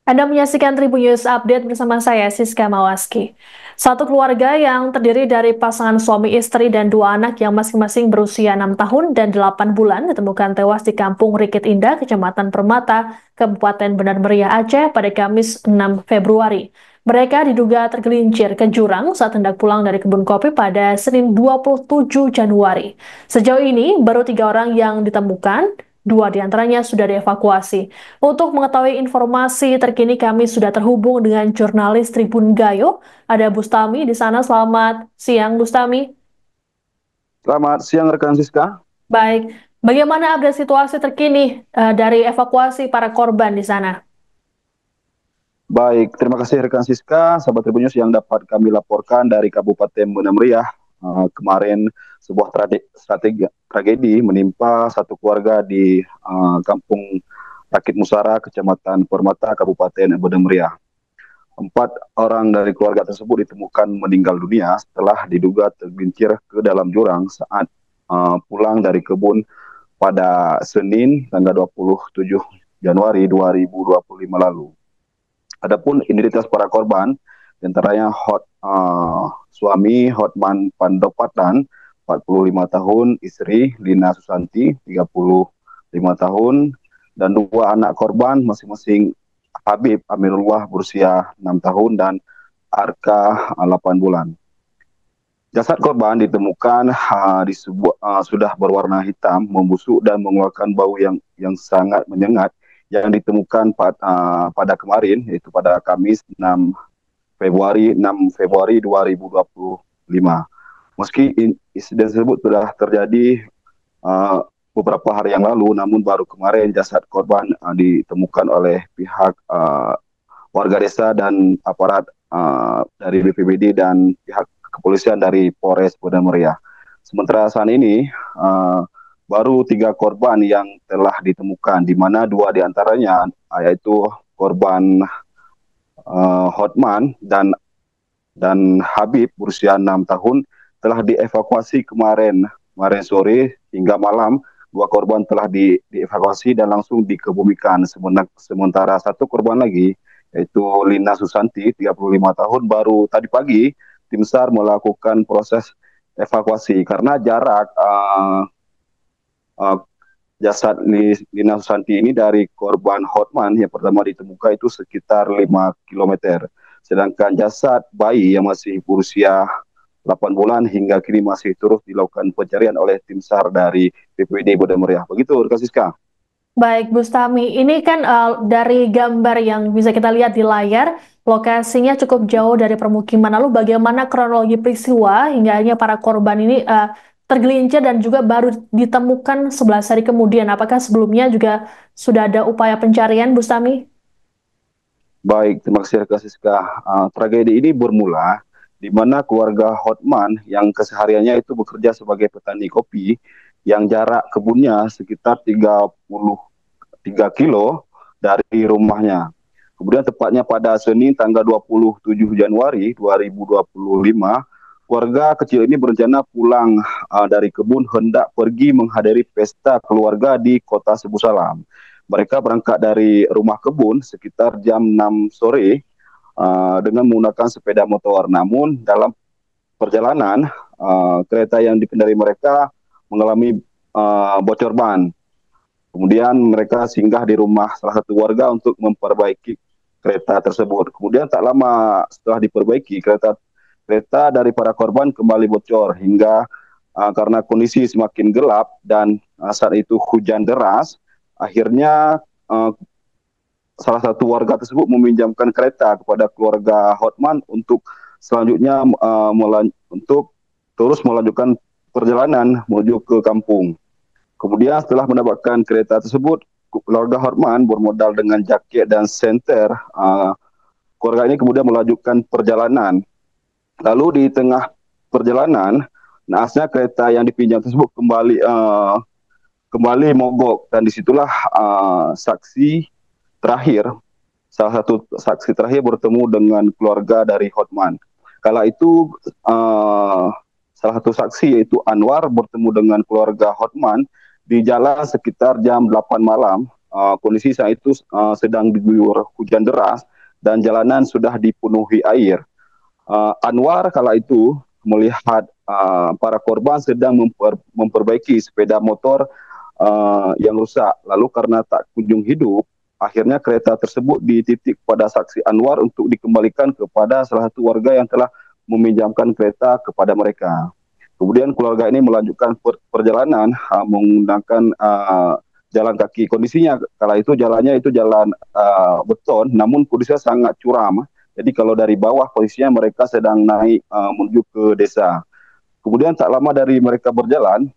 Anda menyaksikan Tribun News Update bersama saya, Siska Mawaski. Satu keluarga yang terdiri dari pasangan suami istri dan dua anak yang masing-masing berusia 6 tahun dan 8 bulan ditemukan tewas di Kampung Rikit Indah, Kecamatan Permata, Kabupaten Benar Meriah, Aceh pada Kamis 6 Februari. Mereka diduga tergelincir ke jurang saat hendak pulang dari kebun kopi pada Senin 27 Januari. Sejauh ini, baru 3 orang yang ditemukan, 2 diantaranya sudah dievakuasi. Untuk mengetahui informasi terkini kami sudah terhubung dengan jurnalis Tribun Gayo. Ada Bustami di sana. Selamat siang, Bustami. Selamat siang rekan Siska. Baik, bagaimana update situasi terkini dari evakuasi para korban di sana? Baik, terima kasih rekan Siska, sahabat Tribun News yang dapat kami laporkan dari Kabupaten Benar Meriah. Kemarin sebuah tragedi menimpa satu keluarga di Kampung Rakit Musara, Kecamatan Permata, Kabupaten Benar Meriah. 4 orang dari keluarga tersebut ditemukan meninggal dunia setelah diduga tergelincir ke dalam jurang saat pulang dari kebun pada Senin tanggal 27 Januari 2025 lalu. Adapun identitas para korban, diantaranya suami Hotman Pandopatan, 45 tahun, istri Lina Susanti, 35 tahun, dan 2 anak korban masing-masing Habib Amirullah berusia 6 tahun dan Arka 8 bulan. Jasad korban ditemukan sudah berwarna hitam, membusuk dan mengeluarkan bau yang sangat menyengat yang ditemukan pada kemarin, yaitu pada Kamis 6 Februari 2025. Meski insiden tersebut sudah terjadi beberapa hari yang lalu, namun baru kemarin jasad korban ditemukan oleh pihak warga desa dan aparat dari BPBD dan pihak kepolisian dari Polres Benar Meriah. Sementara saat ini baru 3 korban yang telah ditemukan, di mana 2 diantaranya yaitu korban Hotman dan Habib berusia 6 tahun telah dievakuasi kemarin sore hingga malam. 2 korban telah dievakuasi dan langsung dikebumikan. Sementara 1 korban lagi yaitu Lina Susanti, 35 tahun, baru tadi pagi tim SAR melakukan proses evakuasi karena jarak jasad Lina Susanti ini dari korban Hotman yang pertama ditemukan itu sekitar 5 km. Sedangkan jasad bayi yang masih berusia 8 bulan hingga kini masih terus dilakukan pencarian oleh tim SAR dari BPBD Benar Meriah. Begitu, Rekan Siska. Baik, Bustami. Ini kan dari gambar yang bisa kita lihat di layar, lokasinya cukup jauh dari permukiman. Lalu bagaimana kronologi peristiwa hingga akhirnya para korban ini tergelincir dan juga baru ditemukan 11 hari kemudian? Apakah sebelumnya juga sudah ada upaya pencarian, Bustami? Baik, terima kasih Rekan Siska. Tragedi ini bermula di mana keluarga Hotman yang kesehariannya itu bekerja sebagai petani kopi yang jarak kebunnya sekitar 33 kilo dari rumahnya. Kemudian tepatnya pada Senin tanggal 27 Januari 2025, keluarga kecil ini berencana pulang dari kebun hendak pergi menghadiri pesta keluarga di Kota Sebu Salam. Mereka berangkat dari rumah kebun sekitar jam 6 sore dengan menggunakan sepeda motor. Namun dalam perjalanan kereta yang dikendari mereka mengalami bocor ban. Kemudian mereka singgah di rumah salah satu warga untuk memperbaiki kereta tersebut. Kemudian tak lama setelah diperbaiki, kereta dari para korban kembali bocor hingga karena kondisi semakin gelap dan saat itu hujan deras, akhirnya salah satu warga tersebut meminjamkan kereta kepada keluarga Hotman untuk selanjutnya untuk terus melanjutkan perjalanan menuju ke kampung. Kemudian setelah mendapatkan kereta tersebut, keluarga Hotman bermodal dengan jaket dan senter. Keluarga ini kemudian melanjutkan perjalanan. Lalu di tengah perjalanan, naasnya kereta yang dipinjam tersebut kembali mogok, dan disitulah salah satu saksi terakhir bertemu dengan keluarga dari Hotman. Kala itu salah satu saksi yaitu Anwar bertemu dengan keluarga Hotman di jalan sekitar jam 8 malam kondisi saat itu sedang diguyur hujan deras dan jalanan sudah dipenuhi air. Anwar kala itu melihat para korban sedang memperbaiki sepeda motor yang rusak. Lalu karena tak kunjung hidup, akhirnya kereta tersebut dititik pada saksi Anwar untuk dikembalikan kepada salah satu warga yang telah meminjamkan kereta kepada mereka. Kemudian keluarga ini melanjutkan perjalanan menggunakan jalan kaki. Kondisinya kala itu jalannya itu jalan beton, namun kondisinya sangat curam. Jadi kalau dari bawah posisinya mereka sedang naik menuju ke desa. Kemudian tak lama dari mereka berjalan,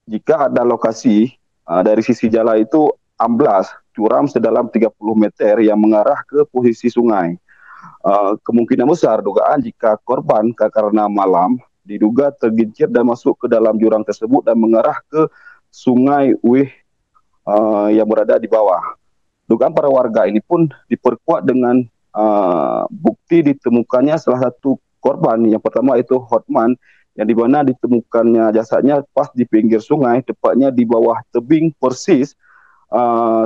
jika ada lokasi dari sisi jalan itu amblas, curam sedalam 30 meter yang mengarah ke posisi sungai. Kemungkinan besar dugaan jika korban karena malam diduga tergincir dan masuk ke dalam jurang tersebut dan mengarah ke sungai Wih yang berada di bawah. Dugaan para warga ini pun diperkuat dengan bukti ditemukannya salah satu korban. Yang pertama itu Hotman, yang dimana ditemukannya jasadnya pas di pinggir sungai, tepatnya di bawah tebing persis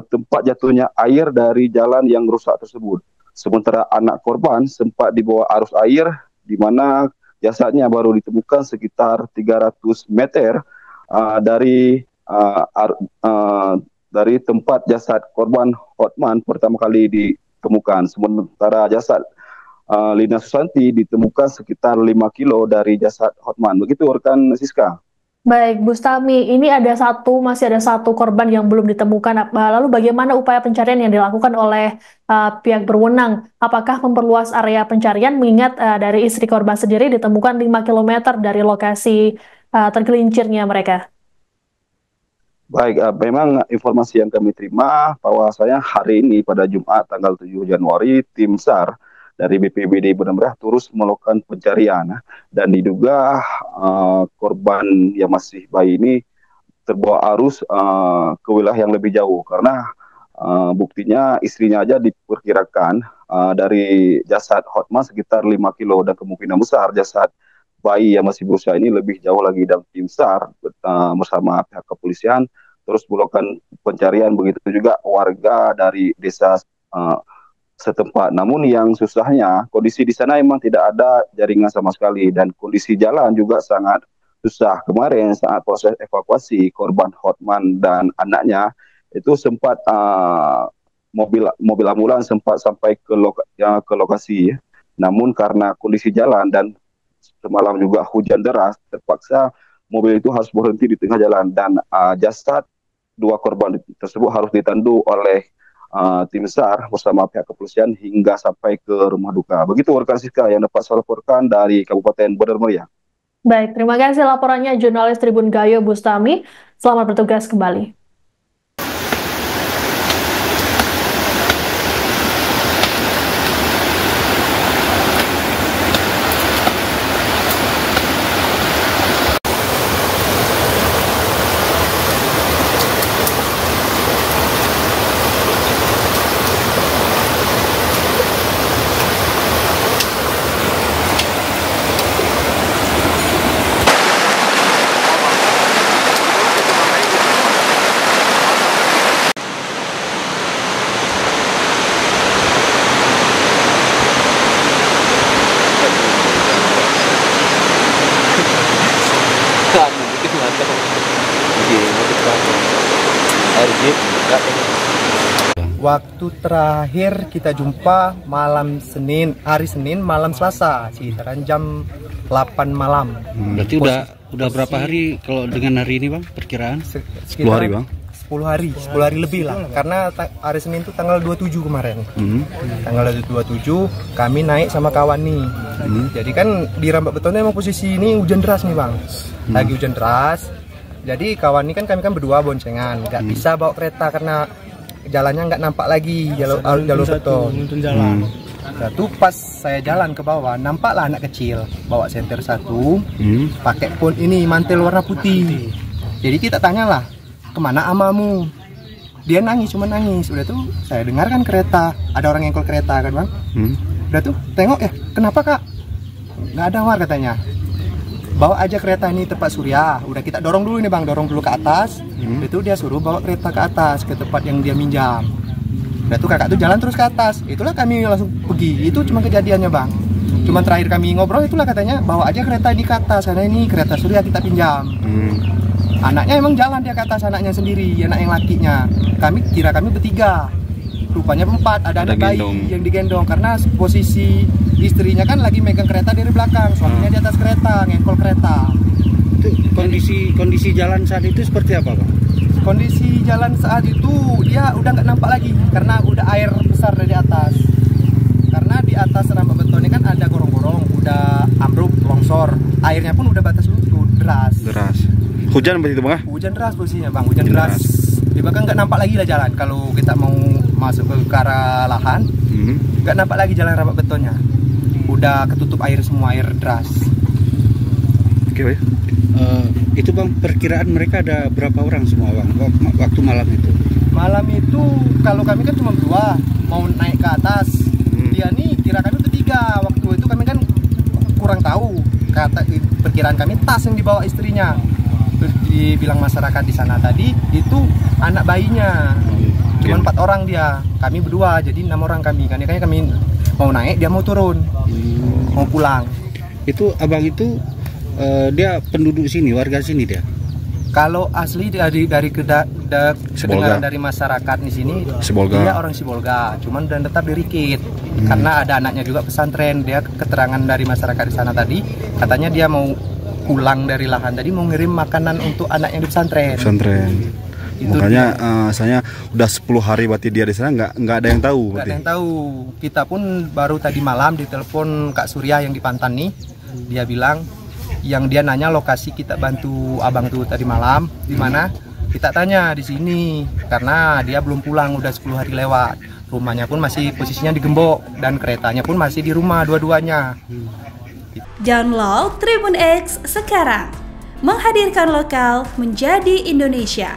tempat jatuhnya air dari jalan yang rusak tersebut. Sementara anak korban sempat dibawa arus air, di mana jasadnya baru ditemukan sekitar 300 meter dari tempat jasad korban Hotman pertama kali ditemukan. Sementara jasad Lina Susanti ditemukan sekitar 5 kilo dari jasad Hotman. Begitu rekan Siska. Baik, Bustami, ini masih ada satu korban yang belum ditemukan. Lalu bagaimana upaya pencarian yang dilakukan oleh pihak berwenang? Apakah memperluas area pencarian mengingat dari istri korban sendiri ditemukan 5 km dari lokasi tergelincirnya mereka? Baik, memang informasi yang kami terima bahwasanya hari ini pada Jumat tanggal 7 Januari tim SAR dari BPBD Bandar Meriah terus melakukan pencarian dan diduga korban yang masih bayi ini terbawa arus ke wilayah yang lebih jauh karena buktinya istrinya aja diperkirakan dari jasad Hotman sekitar 5 kilo dan kemungkinan besar jasad bayi yang masih berusia ini lebih jauh lagi, dan tim SAR bersama pihak kepolisian terus melakukan pencarian, begitu juga warga dari desa setempat. Namun yang susahnya kondisi di sana memang tidak ada jaringan sama sekali dan kondisi jalan juga sangat susah. Kemarin saat proses evakuasi korban Hotman dan anaknya itu sempat mobil ambulans sempat sampai ke lokasi. Namun karena kondisi jalan dan semalam juga hujan deras, terpaksa mobil itu harus berhenti di tengah jalan dan jasad dua korban tersebut harus ditandu oleh tim SAR bersama pihak kepolisian hingga sampai ke rumah duka. Begitu rekan Siska yang dapat saya laporkan dari Kabupaten Bandar Meriah. Baik, terima kasih laporannya jurnalis Tribun Gayo Bustami. Selamat bertugas kembali. Waktu terakhir kita jumpa hari Senin malam Selasa, sekitaran jam 8 malam. Berarti udah berapa hari kalau dengan hari ini, Bang? Perkiraan? 10 hari, Bang. 10 hari lebih lah. Karena hari Senin itu tanggal 27 kemarin. Tanggal 27 kami naik sama kawan nih. Jadi kan di Rambak Betonnya emang posisi ini hujan deras nih, Bang. Lagi hujan deras. Jadi kawan ini kan kami berdua boncengan, nggak bisa bawa kereta karena jalannya nggak nampak lagi jalur beton. Satu pas saya jalan ke bawah, nampaklah anak kecil bawa senter satu, pakai pun ini mantel warna putih. Jadi kita tanyalah, kemana amamu? Dia nangis, cuma nangis. Udah tuh saya dengarkan kereta, ada orang yang kereta kan, Bang. Udah tuh tengok ya, kenapa Kak? Nggak ada war katanya. bawa aja kereta ini tempat Surya. Udah kita dorong dulu nih bang, dorong dulu ke atas. Itu dia suruh bawa kereta ke atas ke tempat yang dia minjam. Udah tuh kakak tuh jalan terus ke atas. Itulah kami langsung pergi. Itu cuma kejadiannya bang. Cuma terakhir kami ngobrol itulah katanya bawa aja kereta ini ke atas. Karena ini kereta Surya kita pinjam. Anaknya emang jalan dia ke atas, anaknya sendiri, anak yang lakinya. Kami bertiga. Rupanya 4, ada anak bayi yang digendong. Karena posisi istrinya kan lagi megang kereta dari belakang, suaminya di atas kereta, ngekol kereta. Itu kondisi jalan saat itu seperti apa Pak? Kondisi jalan saat itu dia udah nggak nampak lagi karena udah air besar dari atas. Karena di atas rambut beton ini kan ada gorong-gorong, udah ambruk, longsor. Airnya pun udah batas lutut, deras. Hujan berarti itu bang? Hujan deras posisinya bang, hujan deras. Di belakang nggak nampak lagi lah jalan. Kalau kita mau masuk ke arah lahan, nggak nampak lagi jalan rambut betonnya. Udah ketutup air semua, air deras. Oke, Itu bang, perkiraan mereka ada berapa orang semua bang waktu malam itu? Malam itu kalau kami kan cuma 2 mau naik ke atas. Dia nih kira kami itu 3. Waktu itu kami kan kurang tahu. Perkiraan kami tas yang dibawa istrinya. Dibilang masyarakat di sana tadi itu anak bayinya. Cuma 4 orang dia. Kami berdua jadi 6 orang kami. Karena kami mau naik dia mau turun. Mau pulang. Itu abang itu dia penduduk sini, warga sini dia? Kalau asli dari kedengaran dari masyarakat di sini, dia orang Sibolga, cuman dan tetap di Rikit. Karena ada anaknya juga pesantren. Dia keterangan dari masyarakat di sana tadi, katanya dia mau pulang dari lahan tadi mau ngirim makanan untuk anak yang di pesantren. Makanya saya udah 10 hari berarti dia di sana nggak ada yang tahu. Nggak ada yang tahu. Kita pun baru tadi malam ditelepon Kak Surya yang di Pantan nih. Dia bilang yang dia nanya lokasi kita bantu abang tuh tadi malam di mana. Kita tanya di sini karena dia belum pulang udah 10 hari lewat. Rumahnya pun masih posisinya di Gembok dan keretanya pun masih di rumah dua-duanya. Download Tribun X sekarang, menghadirkan lokal menjadi Indonesia.